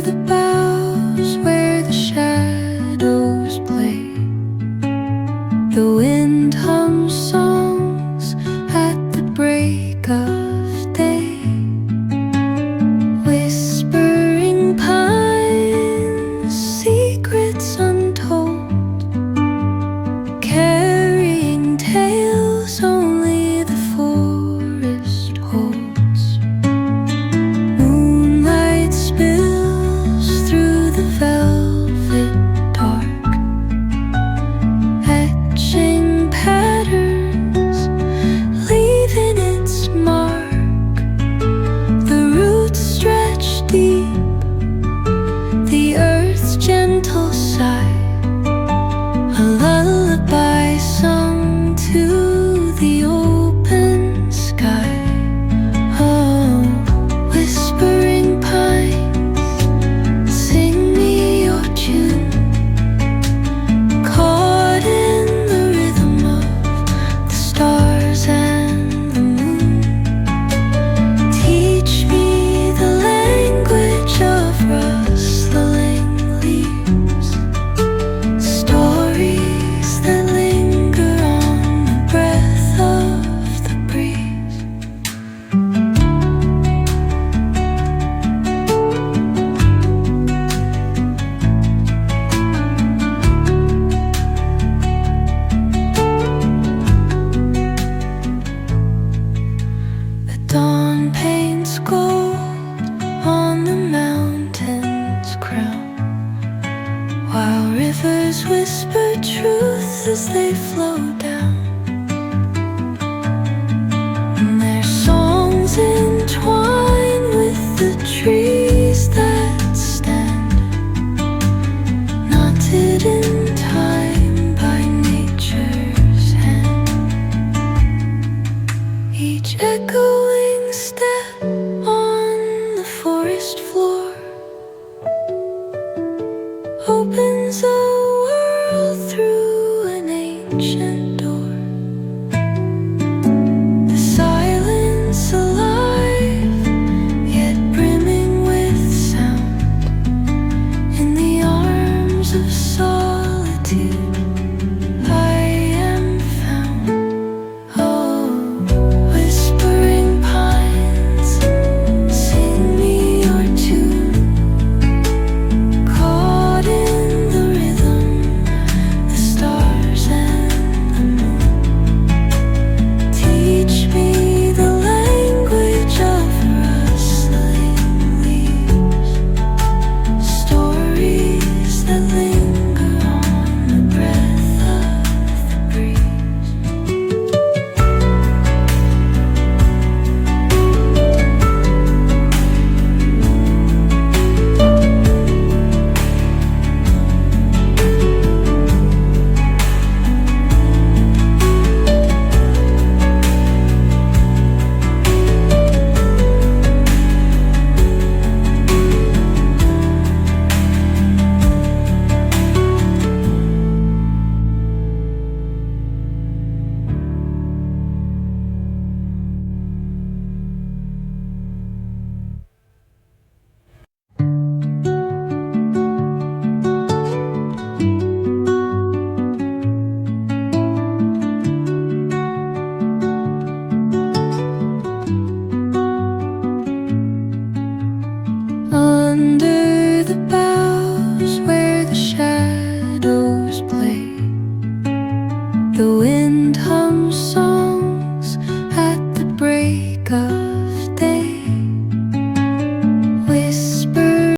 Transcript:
the boughs where the shadows play, the wind hums songs at the break of day. Whispering pines, secrets untold, carrying tales only the forest holds. Moonlight spills through the velvet dark, etching patterns, leaving its mark. The roots stretch deep, the earth's gentle sigh, a lullaby sung to the open sky. Oh, whispering pines, sing me your tune, caught in the rhythm of the stars and the moon. Teach me the language of rustling leaves, stories that linger on the breath of the breeze. The dawn paints gold on the mountain's crown, while rivers whisper truth as they flow down. And their songs entwine with the trees that stand, knotted in time by nature's hand. Each echoing step on the forest floor opens a world through an ancient door. The silence alive, yet brimming with sound. In the arms of solitude I am found. Oh, whispering pines, sing me your tune, caught in the rhythm, the stars and the moon. Teach me the language of rustling leaves, stories that linger on the breath of the breeze. Under the boughs where the shadows play, the wind hums songs